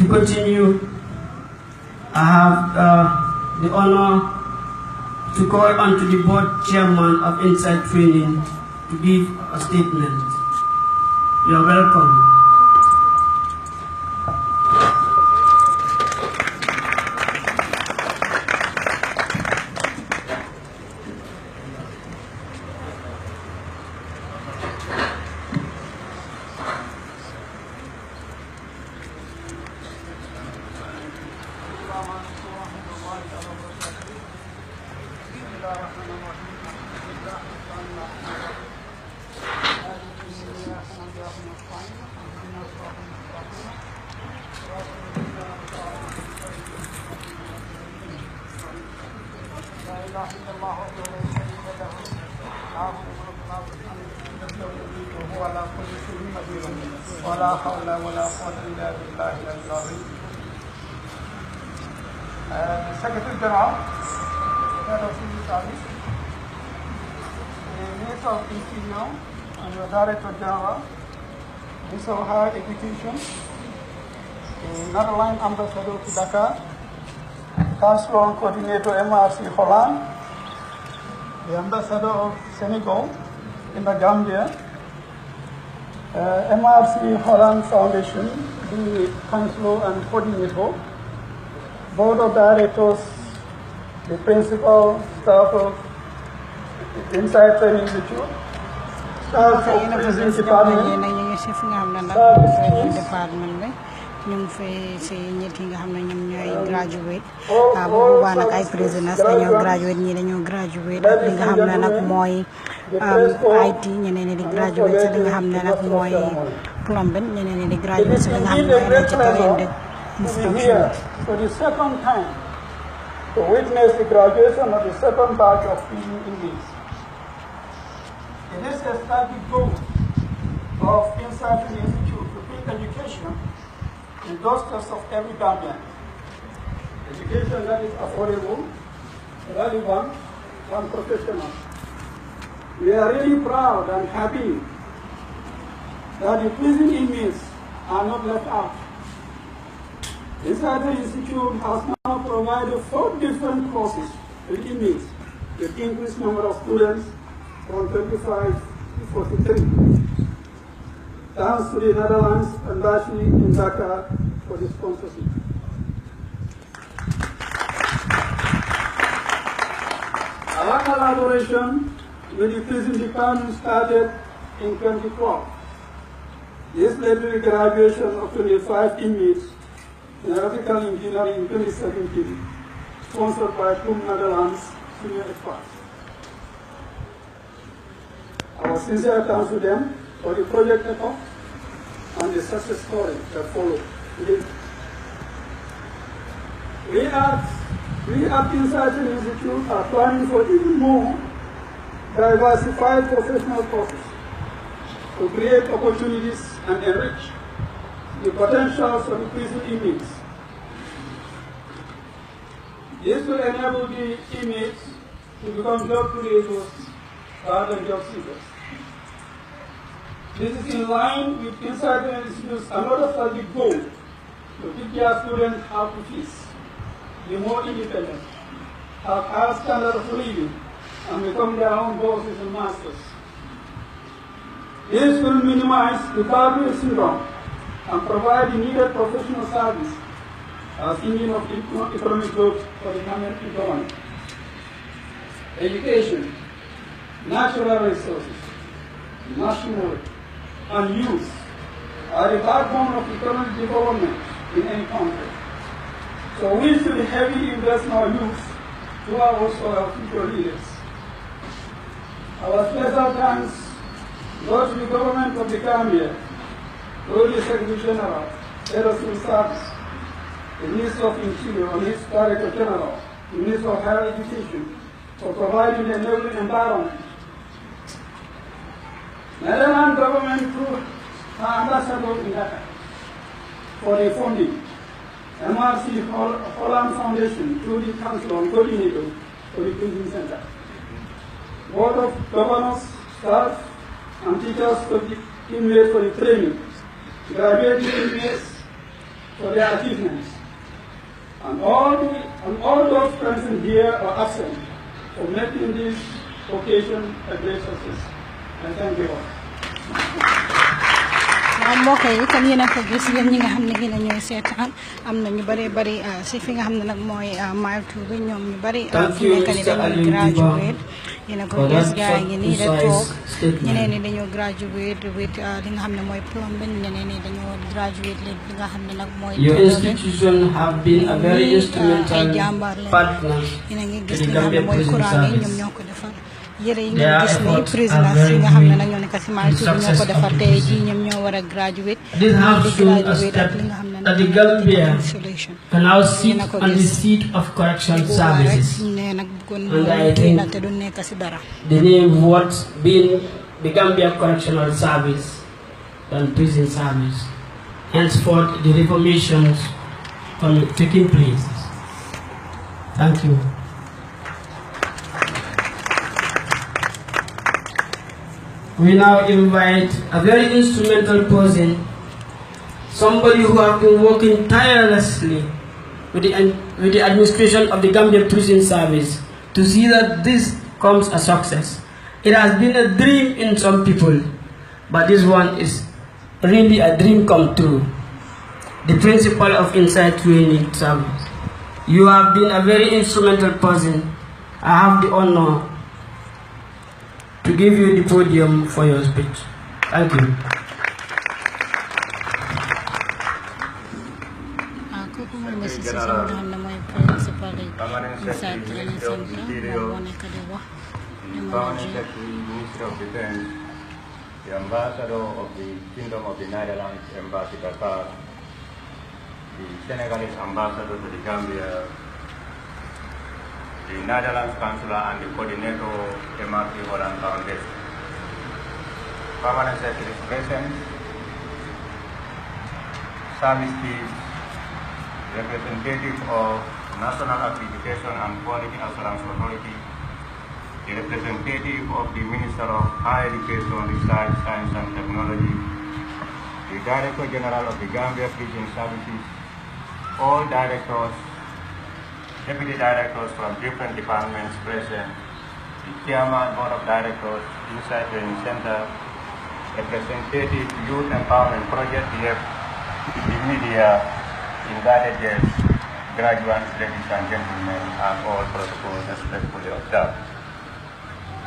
To continue, I have the honor to call on to the board chairman of Inside Training to give a statement. You are welcome. Secretary General, Head of Civil Service, Minister of Interior and the Director General, Minister of Higher Education, Netherlands Ambassador to Dakar, Councilor and Coordinator MRC Holland, the Ambassador of Senegal in the Gambia, MRC Holland Foundation, the Councilor and Coordinator, Board of Directors, the principal, staff of Inside Training Institute, staff of Prison Department, ñu ngi fay si ñett yi nga xam ne ñoom ñooy graduate bu boobaa nag ay prisoners dañoo graduate ñii dañoo graduate ak li nga xam ne nag mooy IT ñeneen ñi di graduate si li nga xam ne nag mooy plumbing ñeneen ñi di graduate si li nga xam ne mooy electrical and instruction. For the second time to witness the graduation of the second batch of prison inmates. It is a static goal of Inside Training Institute to bring education in doorsteps of every Gambian. Education that is affordable, relevant, and professional. We are really proud and happy that the prison inmates are not left out. Inside the Institute has now provided 4 different courses to inmates with increased number of students from 25 to 43. Thanks to the Netherlands Embassy in Dakar for the sponsorship. Our collaboration with the prison department started in 2012. This led to the graduation of 25 inmates in aeronautical engineering in 2017, sponsored by TUM Netherlands senior experts. Our sincere thanks to them for the project effort and the success story that followed. We at Inside Training Institute are planning for even more diversified professional courses to create opportunities and enrich the potentials of the prison inmates. This will enable the inmates to become job creators rather than job seekers. This is in line with Inside Training Institute's another strategic goal to teach their students how to fish, be more independent, have higher standard of living, and become their own bosses and masters. This will minimize the Gambia syndrome and provide the needed professional service as engine of economic growth for the Gambian economy. Education, natural resources, national and youth are the backbone of economic development in any country. So we should heavily invest in our youth who are also our future leaders. Our special thanks go to the government of the Gambia, through the Secretary General, Head of Civil Service, the Minister of Interior and his Director General, the Minister of Higher Education, for providing the enabling environment. Netherlands government through our ambassador in Dakar for the funding. MRC Holland Foundation through the Council and Coordinator for the Prison Center. Board of Governors, staff, and teachers for the inmates for the training. Graduate inmates for their achievements. And all those present here or absent for making this occasion a great success. And thank you all. mbokk yi kon yéen a ko gis yéen ñi nga xam ne yéen a ñooy seetaan am na ñu bari si fi nga xam ne nag mooy mile 2 bi ñoom ñu bari fi nekk ni dañuy graduate yéen a ko gis gaa ngi nii da toog ñeneen ñi dañoo graduate with li nga xam ne mooy plumbing ñeneen ñi dañoo graduate li nga xam ne nag mooy your institution have been a very instrumental partner yéen a ngi gis li nga xam ne mooy courant yi ñoom ñoo ko defar yére yi nga gis ni prisoners yi nga xam ne nag ñoo nekk si mile 2 ñoo ko defar tey jii ñoom ñoo war a graduate this have shown a step that the Gambia can now sit on the seat of correction services. And I think the name what being the Gambia Correctional Service and Prison Service, henceforth the reformations taking place. Thank you. We now invite a very instrumental person, somebody who has been working tirelessly with the administration of the Gambia Prison Service to see that this comes a success. It has been a dream in some people, but this one is really a dream come true. The principal of Inside Training Service. You have been a very instrumental person. I have the honor to give you the podium for your speech. Thank you. The ambassador of the Kingdom of the Netherlands, Embassy Dakar, the Senegalese ambassador to the Gambia, the Netherlands Consular and the coordinator MRC Holland Foundation. Permanent Secretary is present, service chiefs, representative of National Accreditation and Quality Assurance Authority, the representative of the Minister of Higher Education, Research, Science and Technology, the Director General of the Gambia Prison Services, all directors, deputy directors from different departments present, the Chairman, Board of Directors, Inside Training Center, representative Youth Empowerment Project, the media, invited guests, graduates, ladies and gentlemen, and all protocols respectfully observed.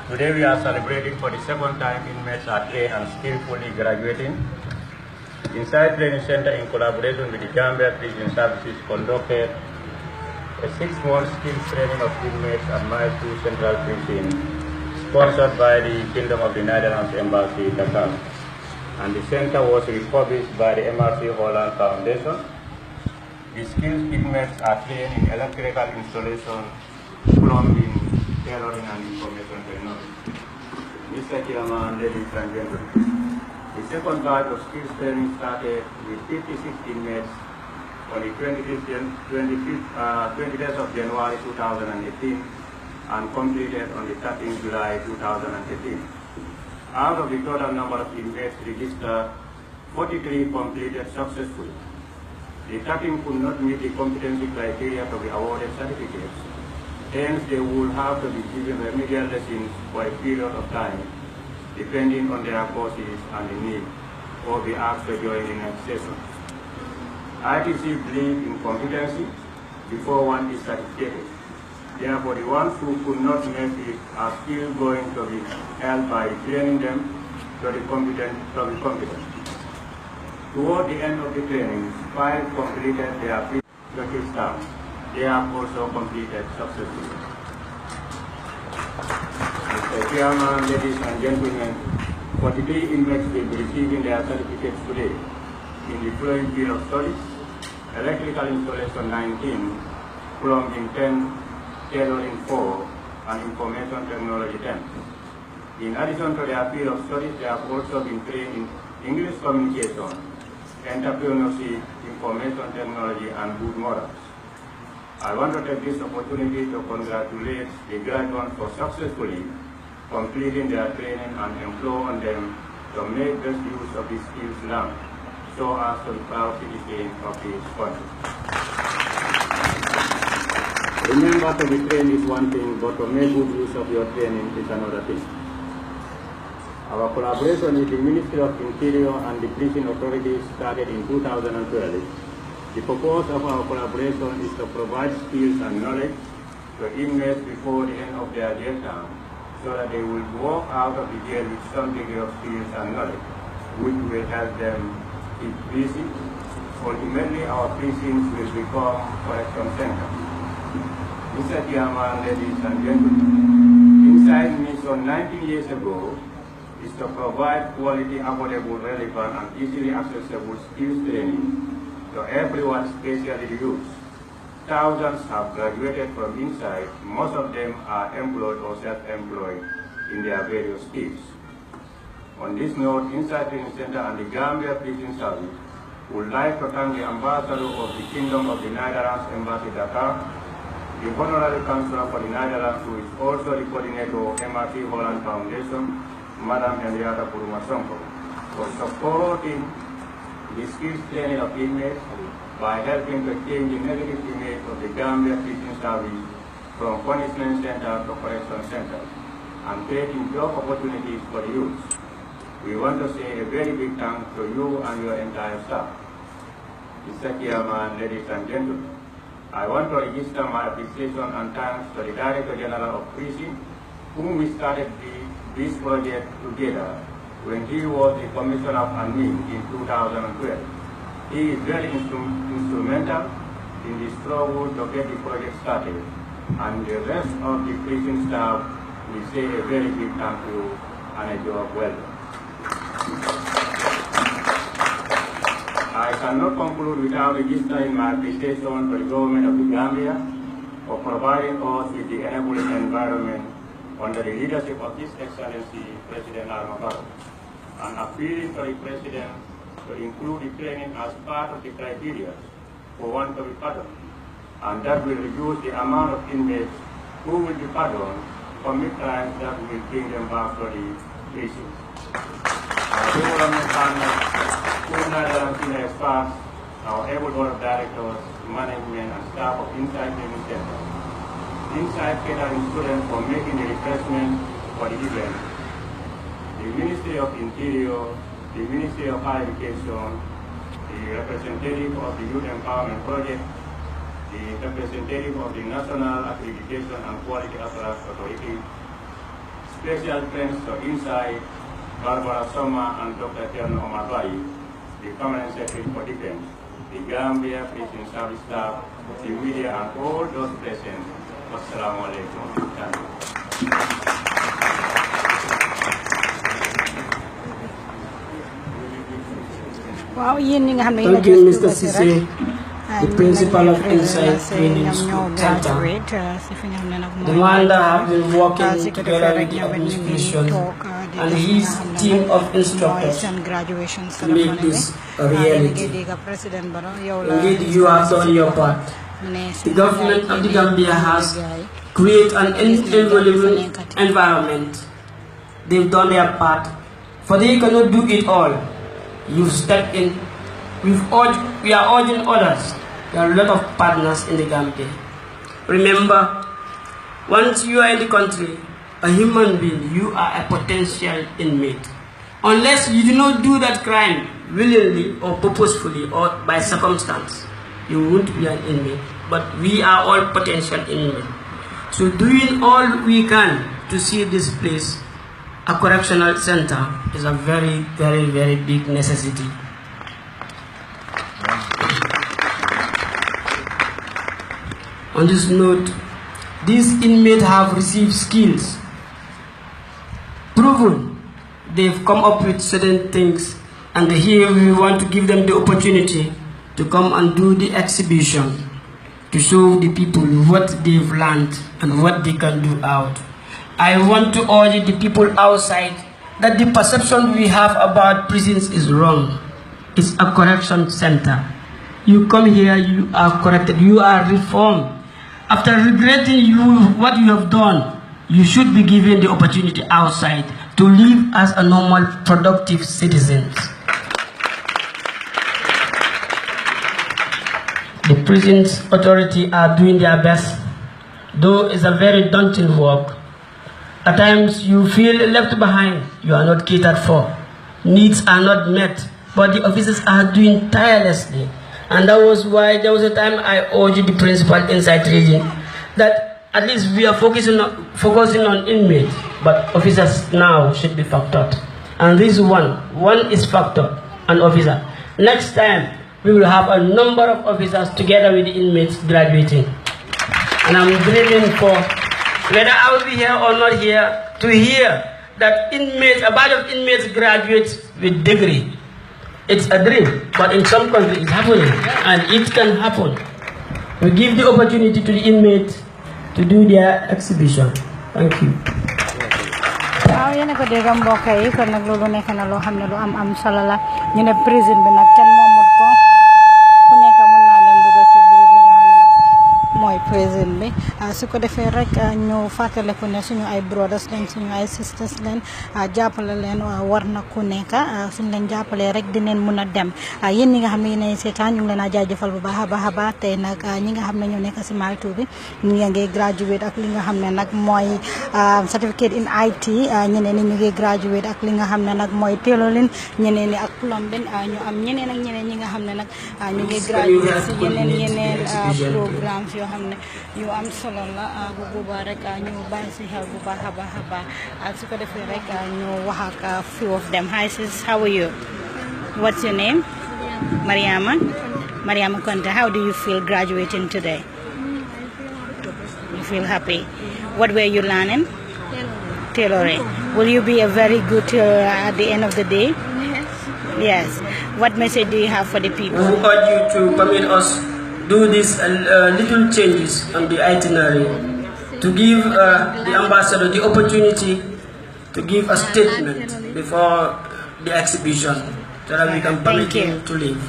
Today we are celebrating for the second time inmates are trained and skillfully graduating. Inside Training Center, in collaboration with the Gambia Prison Services, conducted a 6-month skills training of inmates at Mile 2 Central Prison, sponsored by the Kingdom of the Netherlands Embassy, Dakar. And the center was refurbished by the MRC Holland Foundation. The skilled inmates are trained in electrical installation, plumbing, tailoring and information technology. Mr. Chairman, ladies and gentlemen, the second batch of skills training started with 56 inmates on the 20th of January 2018 and completed on the 13th July 2018. Out of the total number of inmates registered, 43 completed successfully. The 13 could not meet the competency criteria to be awarded certificates. Hence, they would have to be given remedial lessons for a period of time, depending on their courses and the need, or be asked to join the next session. ITC believe in competency before one is certificated. Therefore, the ones who could not make it are still going to be held by training them to be competent. Toward the end of the training, 5 completed their pre-study staff. They have also completed successfully. Mr. Chairman, ladies and gentlemen, 43 inmates will be receiving their certificates today in the following field of studies: electrical installation 19, plumbing 10, tailoring 4, and information technology 10. In addition to their field of studies, they have also been trained in English communication, entrepreneurship, information technology, and good morals. I want to take this opportunity to congratulate the graduates for successfully completing their training and implore on them to make best use of the skills learned so as to be proud citizens of this country. Remember, to be trained is one thing, but to make good use of your training is another thing. Our collaboration with the Ministry of Interior and the prison authorities started in 2012. The purpose of our collaboration is to provide skills and knowledge to inmates before the end of their jail term, so that they will walk out of the jail with some degree of skills and knowledge, which will help them keep busy. Ultimately, our prisons will become correction centers. Mr. Chairman, ladies and gentlemen, Inside mission 19 years ago is to provide quality, affordable, relevant, and easily accessible skills training to everyone, especially the youth. Thousands have graduated from Inside. Most of them are employed or self-employed in their various fields. On this note, Inside Training Center and the Gambia Prison Services would like to thank the Ambassador of the Kingdom of the Netherlands, Embassy Dakar, the Honorary Counselor for the Netherlands, who is also the coordinator of MRT Holland Foundation, Madam Henrietta Purumasonko, for supporting the skills training of inmates by helping to change the negative image of the Gambia Prison Service from punishment center to correction center and creating job opportunities for the youth. We want to say a very big thanks to you and your entire staff. Mr. Chairman, ladies and gentlemen, I want to register my appreciation and thanks to the Director General of Prison, whom we started this project together when he was the Commissioner of Admin in 2012. He is very instrumental in the struggle to get the project started, and the rest of the prison staff will say a very big thank you and a job well done. I cannot conclude without registering my appreciation to the government of the Gambia for providing us with the enabling environment under the leadership of His Excellency President Barrow, and appealing to the President to include the training as part of the criteria for one to be pardoned, and that will reduce the amount of inmates who will be pardoned commit crimes that will bring them back to the prison. Our government partners, Netherlands senior experts, our able board of directors, management, and staff of Inside Training Center, Inside catering students for making the refreshment for the event, the Ministry of Interior, the Ministry of Higher Education, the representative of the Youth Empowerment Project, the representative of the National Accreditation and Quality Assurance Authority, special thanks to Inside, Barbara Soma and Dr. Terno Omarbai, the Permanent Secretary for Defense, the Gambia Prison Service staff, the media, and all those present. Wassalamu alaikum. Thank you, Mr. Sise, the principal of Inside Training Center. The man that has been working together with the administration and his team of instructors to make this a reality. Indeed, you have done your part. The government of the Gambia has created an invaluable environment. They've done their part. For they cannot do it all. You step in. We are urging others. There are a lot of partners in the Gambia. Remember, once you are in the country, a human being, you are a potential inmate. Unless you do not do that crime willingly or purposefully or by circumstance, you won't be an inmate. But we are all potential inmates. So doing all we can to see this place a correctional center is a very, very, very big necessity. On this note, these inmates have received skills, proven they've come up with certain things, and here we want to give them the opportunity to come and do the exhibition to show the people what they've learned and what they can do out. I want to urge the people outside that the perception we have about prisons is wrong. It's a correction center. You come here, you are corrected, you are reformed. After regretting what you have done, you should be given the opportunity outside to live as a normal, productive citizens. The prisons authority are doing their best, though it's a very daunting work. At times you feel left behind, you are not catered for, needs are not met, but the officers are doing tirelessly. And that was why there was a time I urged the principal inside region that at least we are focusing on inmates, but officers now should be factored. And this one is factor, an officer. Next time we will have a number of officers together with the inmates graduating. And I'm dreaming for, whether I will be here or not here, to hear that inmates, a batch of inmates graduates with degree. It's a dream, but in some countries it's happening, and it can happen. We give the opportunity to the inmates to do their exhibition. Thank you. Ko dégg mbokk yi kon nag loolu nekk na loo xam ne lu am solo la ñu ne prison bi nag kenn moomut ko ku nekk mën naa dem dugg si biir li nga xam ne mooy prison bi su ko defee rek ñu fàttaliku ne suñu ay brothers leen suñu ay sisters leen jàppale leen war na ku nekk suñ leen jàppalee rek dinañ mën a dem yéen ñi nga xam ne yéen seetaan ñu ngi leen a jaajëfal bu baax a baax tey nag ñi nga xam ne ñoo nekk si Mile 2 bi ñu ngi graduate ak li nga xam ne nag mooy certificate in IT ñeneen ñi ñu ngi graduate ak li nga xam ne nag mooy tailoring ñeneen ñi ak plumbing ñu am ñeneen ak ñeneen ñi nga xam ne nag ñu ngi graduate si yeneen programmes yoo xam ne yu am solo la bu boobaa rek ñu bàyyi si xel bu baax a baax su ko defee rek ñu wax ak few of them. Hi sis, how are you? What's your name? Mariama Konte. How do you feel graduating today? You feel happy? What were you learning? Tailoring. Will you be a very good tailorer at the end of the day? Yes. What message do you have for the people? We urge you to permit us do these little changes on the itinerary to give the ambassador the opportunity to give a statement before the exhibition so that we can permit him to leave.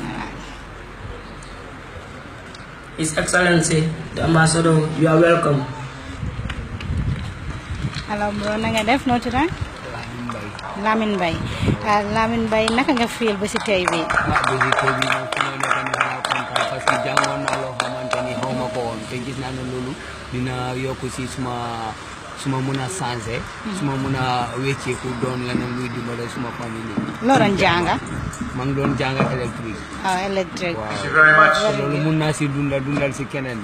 His Excellency, the ambassador, you are welcome. Hello bro, na nga def no today? Lamin Bay. Lamin Bay, naka nga feel ba si tey bi? Parce que jàngoon naa loo xamante ni xaw ma ko woon te gis naa ne loolu dina yokk si suma mun a changé suma mun a wecceeku doon leneen luy dimbale suma famille. Loo doon jànga? maa ngi doon jànga électrique. Électrique. Waaw loolu mun naa si dundal si keneen.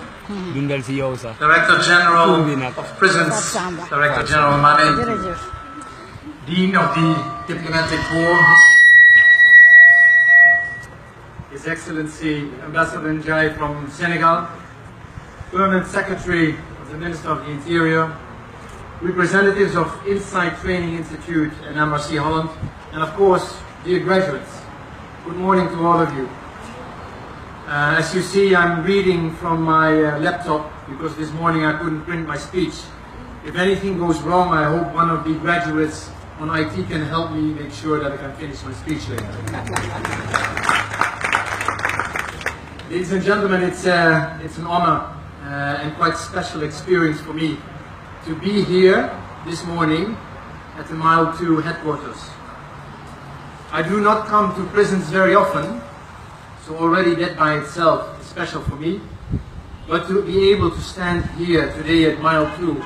dundal si yow sax. Director General of Prisons, Director General Mane, Dean of the Diplomatic Corps, His Excellency Ambassador Njai from Senegal, Permanent Secretary of the Minister of the Interior, representatives of Insight Training Institute and MRC Holland, and of course, dear graduates, good morning to all of you. As you see, I'm reading from my laptop because this morning I couldn't print my speech. If anything goes wrong, I hope one of the graduates on IT can help me make sure that I can finish my speech later. Ladies and gentlemen, it's an honor and quite special experience for me to be here this morning at the Mile 2 headquarters. I do not come to prisons very often, so already that by itself is special for me. But to be able to stand here today at Mile 2,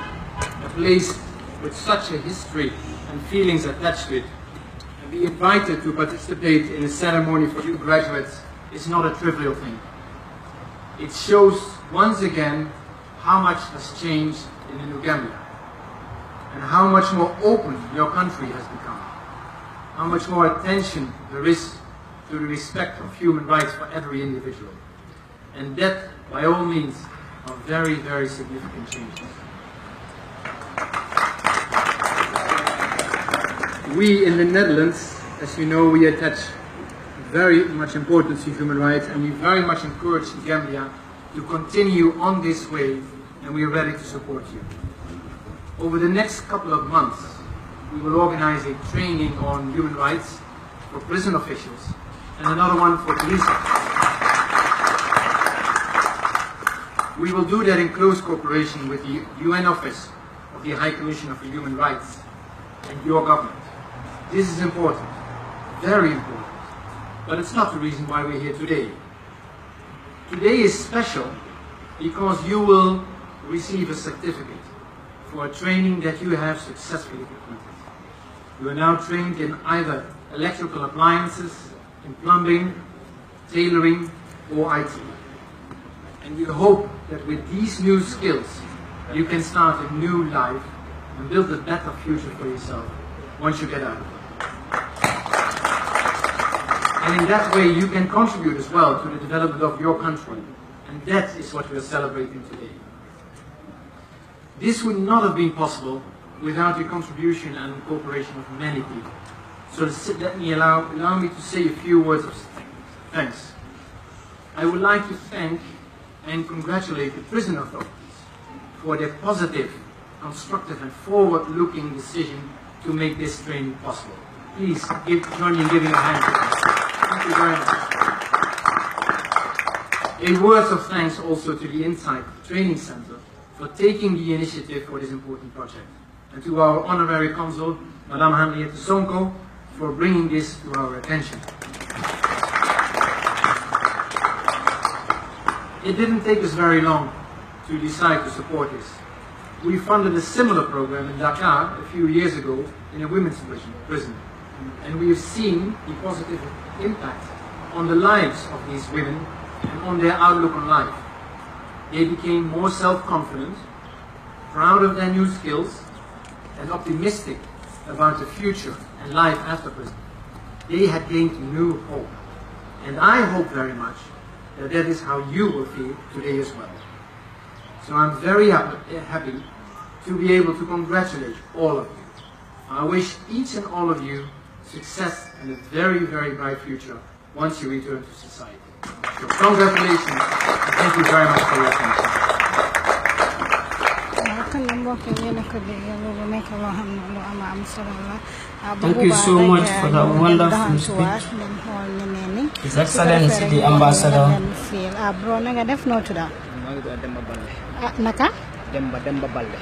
a place with such a history and feelings attached to it, and be invited to participate in a ceremony for you graduates is not a trivial thing. It shows once again how much has changed in the New Gambia and how much more open your country has become, how much more attention there is to the respect of human rights for every individual. And that, by all means, are very, very significant changes. We in the Netherlands, as you know, we attach very much importance to human rights, and we very much encourage Gambia to continue on this way, and we are ready to support you. Over the next couple of months, we will organize a training on human rights for prison officials and another one for police officers. We will do that in close cooperation with the UN Office of the High Commissioner for Human Rights and your government. This is important, very important, but it's not the reason why we're here today. Today is special because you will receive a certificate for a training that you have successfully completed. You are now trained in either electrical appliances, in plumbing, tailoring, or IT. And we hope that with these new skills, you can start a new life and build a better future for yourself once you get out of it. And in that way, you can contribute as well to the development of your country. And that is what we are celebrating today. This would not have been possible without the contribution and cooperation of many people. So let me allow me to say a few words of thanks. I would like to thank and congratulate the prison authorities for their positive, constructive and forward-looking decision to make this training possible. Please join me in giving a hand to them. Thank you very much. A word of thanks also to the Insight Training Center for taking the initiative for this important project, and to our honorary consul, Madame Henriette Sonko, for bringing this to our attention. It didn't take us very long to decide to support this. We funded a similar program in Dakar a few years ago in a women's prison, and we have seen the positive impact on the lives of these women and on their outlook on life. They became more self-confident, proud of their new skills, and optimistic about the future and life after prison. They had gained new hope, and I hope very much that that is how you will feel today as well. So I'm very happy to be able to congratulate all of you. I wish each and all of you success and a very, very bright future once you return to society. So congratulations, and thank you very much for your attention. Thank you so much for that wonderful speech. His Excellency the Ambassador. Demba Balde.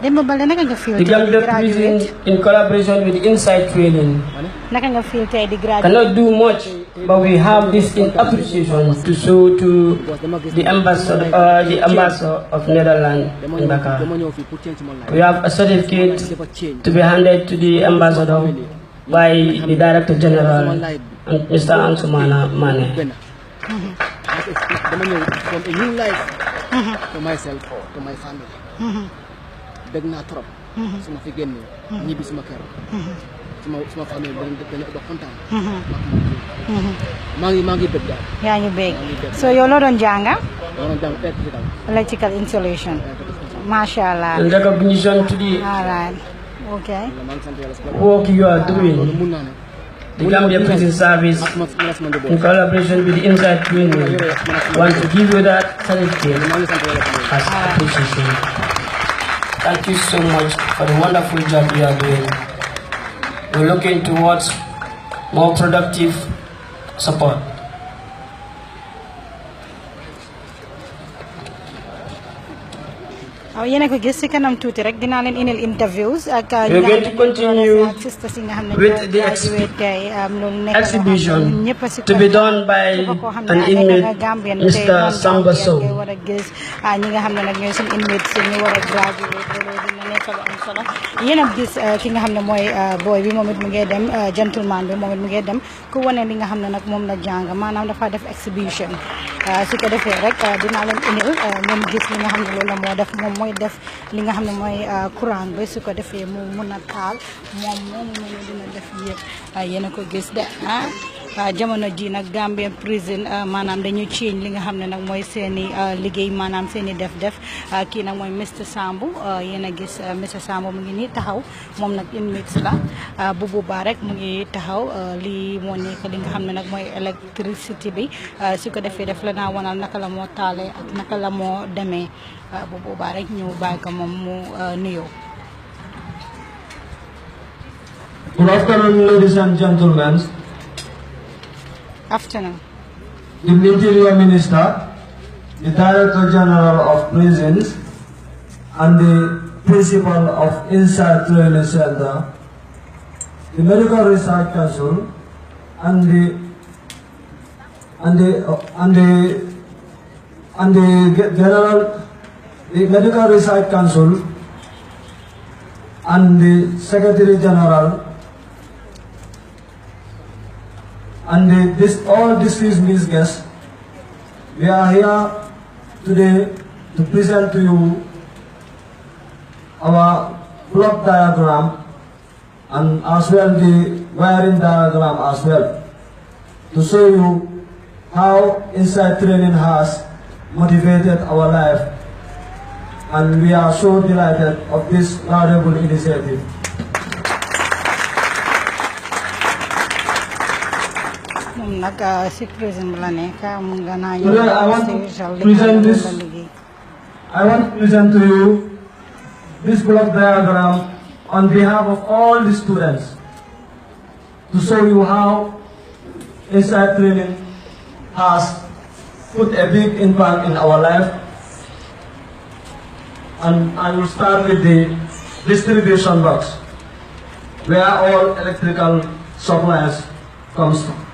Demba Balde naka nga feel the Gambia Prison in collaboration with Insight Training naka nga feel tay di graduate cannot do much, but we have this in appreciation to show to the ambassador of Netherlands in Dakar. We have a certificate to be handed to the ambassador by the Director General and Mr. Ansumana Mane. To myself, to my family. Beg na trop. Suma fi genné ñibi suma kër. Suma famille dañu do kontaan. Mangi beg daal. Yaa ngi beg. So yow lo doon janga? Doon jang electrical installation. Mashallah. In recognition to the okay. work you are doing, the Gambia Prison Service, in collaboration with the Insight Training, want to give you that certificate as appreciation. Thank you so much for the wonderful job you are doing. We're looking towards more productive support. Yéen ko gis ci kanam tuuti rek dinaa leen indil interviews ak we're going to continue with the exhibition to be done by an inmate, Mr. Samba Sow. war a gis ñi nga xam ne nag ñooy suñu inmates ñu war a graduate loolu dina nekk lu am solo yéen a gis ki nga xam ne mooy boy bi moom it mu ngi dem gentleman bi moom it mu ngi dem ku wane li nga xam ne nag moom la jàng maanaam dafa def exhibition su ko defee rek dinaa leen indil ngeen gis li nga xam ne loolu la moo def moom mooy def li nga xam ne mooy courant bi su ko defee mu mun a taal moom dina def yëpp yéen a ko gis de jamono ji nag Gambia Prison maanaam dañu change li nga xam ne nag mooy seeni liggéey maanaam seeni def kii nag mooy Mr Sambu yéen a gis Mr Sambu mu ngi nii taxaw moom nag inmates la bu boobaa rek mu ngi taxaw lii moo nekk li nga xam ne nag mooy électricité bi su ko defee def la naa wanal naka la moo taalee ak naka la moo demee bu boobaa rek ñu bàyyi ko moom mu nuyoo. Good afternoon, ladies and gentlemen. Afternoon. The Interior Minister, the Director General of Prisons, and the Principal of Insight Training Center, the Medical Research Council, and the the Medical Research Council, and the Secretary General, and all distinguished guests. We are here today to present to you our block diagram and as well the wiring diagram as well, to show you how inside training has motivated our life, and we are so delighted of this laudable initiative. Today I want to present to you this block diagram on behalf of all the students, to show you how inside training has put a big impact in our life. And I will start with the distribution box, where all electrical supplies comes from.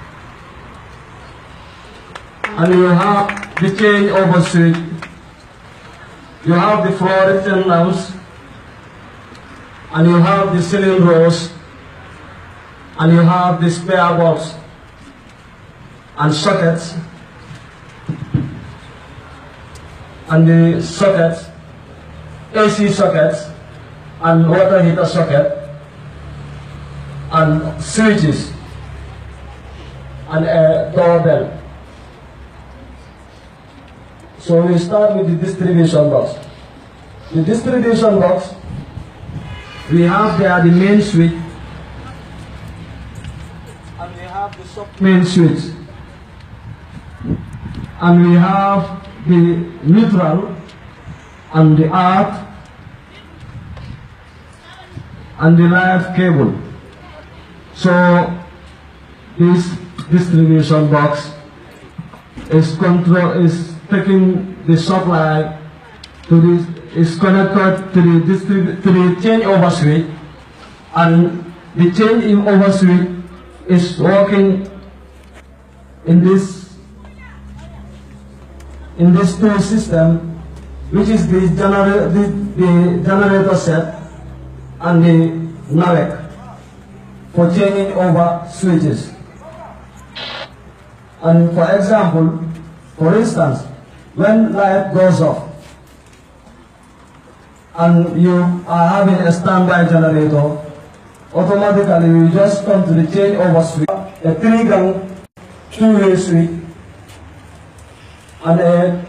And you have the changeover switch, you have the fluorescent lamps, and you have the ceiling rows, and you have the spare bulbs and sockets, and the sockets, AC sockets, and water heater socket, and switches, and a doorbell. So we start with the distribution box. The distribution box, we have there the main switch, and we have the sub main switch, and we have the neutral, and the earth, and the live cable. So this distribution box is taking the supply to this, is connected to the changeover switch, and the changeover switch is working in this two system, which is the generator set and the NAVEC for changing over switches. And for example, for instance, when light goes off and you are having a standby generator, automatically you just come to the changeover switch, a 3-gang 2-way switch, and a